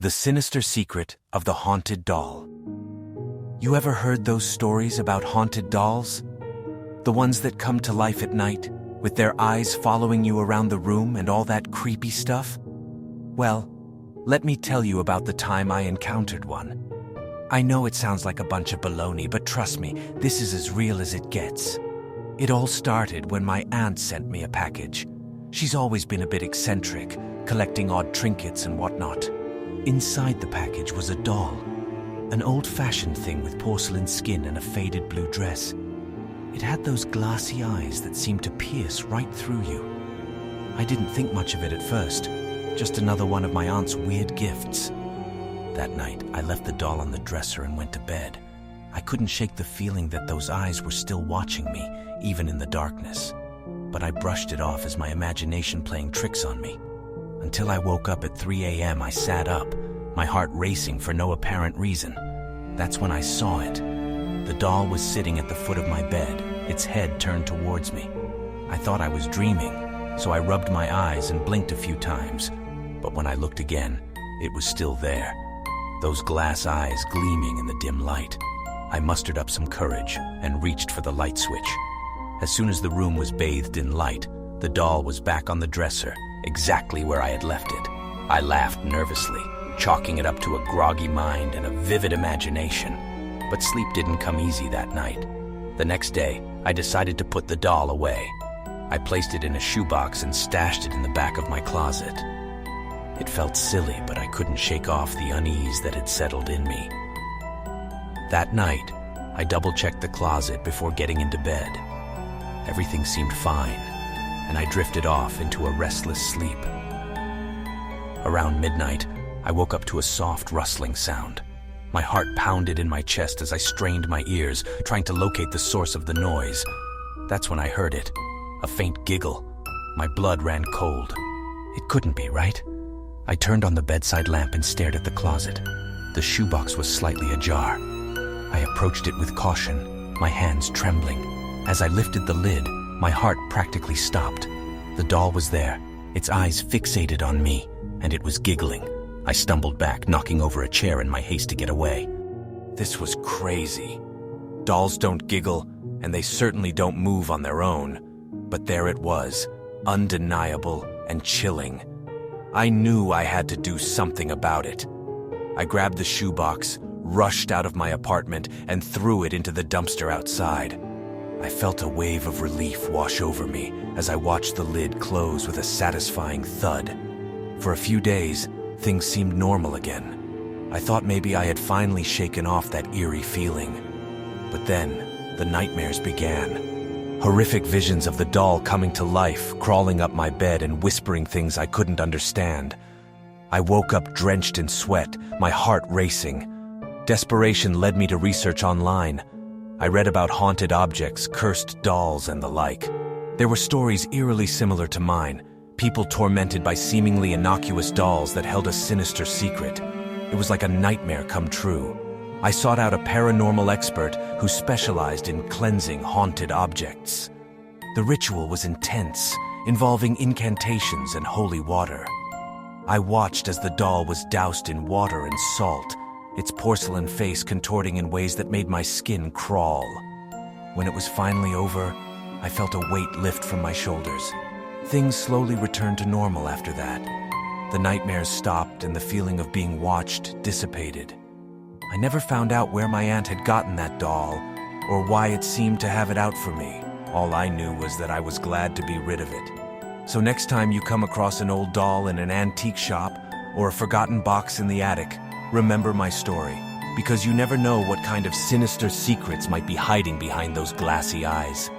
The Sinister Secret of the Haunted Doll. You ever heard those stories about haunted dolls? The ones that come to life at night, with their eyes following you around the room and all that creepy stuff? Well, let me tell you about the time I encountered one. I know it sounds like a bunch of baloney, but trust me, this is as real as it gets. It all started when my aunt sent me a package. She's always been a bit eccentric, collecting odd trinkets and whatnot. Inside the package was a doll, an old-fashioned thing with porcelain skin and a faded blue dress. It had those glassy eyes that seemed to pierce right through you. I didn't think much of it at first, just another one of my aunt's weird gifts. That night, I left the doll on the dresser and went to bed. I couldn't shake the feeling that those eyes were still watching me, even in the darkness. But I brushed it off as my imagination playing tricks on me. Until I woke up at 3 a.m., I sat up, my heart racing for no apparent reason. That's when I saw it. The doll was sitting at the foot of my bed, its head turned towards me. I thought I was dreaming, so I rubbed my eyes and blinked a few times. But when I looked again, it was still there, those glass eyes gleaming in the dim light. I mustered up some courage and reached for the light switch. As soon as the room was bathed in light, the doll was back on the dresser, exactly where I had left it. I laughed nervously, chalking it up to a groggy mind and a vivid imagination. But sleep didn't come easy that night. The next day, I decided to put the doll away. I placed it in a shoebox and stashed it in the back of my closet. It felt silly, but I couldn't shake off the unease that had settled in me. That night, I double-checked the closet before getting into bed. Everything seemed fine, and I drifted off into a restless sleep. Around midnight, I woke up to a soft rustling sound. My heart pounded in my chest as I strained my ears, trying to locate the source of the noise. That's when I heard it, a faint giggle. My blood ran cold. It couldn't be, right? I turned on the bedside lamp and stared at the closet. The shoebox was slightly ajar. I approached it with caution, my hands trembling. As I lifted the lid, my heart practically stopped. The doll was there, its eyes fixated on me, and it was giggling. I stumbled back, knocking over a chair in my haste to get away. This was crazy. Dolls don't giggle, and they certainly don't move on their own. But there it was, undeniable and chilling. I knew I had to do something about it. I grabbed the shoebox, rushed out of my apartment, and threw it into the dumpster outside. I felt a wave of relief wash over me as I watched the lid close with a satisfying thud. For a few days, things seemed normal again. I thought maybe I had finally shaken off that eerie feeling. But then, the nightmares began. Horrific visions of the doll coming to life, crawling up my bed and whispering things I couldn't understand. I woke up drenched in sweat, my heart racing. Desperation led me to research online. I read about haunted objects, cursed dolls, and the like. There were stories eerily similar to mine, people tormented by seemingly innocuous dolls that held a sinister secret. It was like a nightmare come true. I sought out a paranormal expert who specialized in cleansing haunted objects. The ritual was intense, involving incantations and holy water. I watched as the doll was doused in water and salt, its porcelain face contorting in ways that made my skin crawl. When it was finally over, I felt a weight lift from my shoulders. Things slowly returned to normal after that. The nightmares stopped and the feeling of being watched dissipated. I never found out where my aunt had gotten that doll or why it seemed to have it out for me. All I knew was that I was glad to be rid of it. So next time you come across an old doll in an antique shop or a forgotten box in the attic, remember my story, because you never know what kind of sinister secrets might be hiding behind those glassy eyes.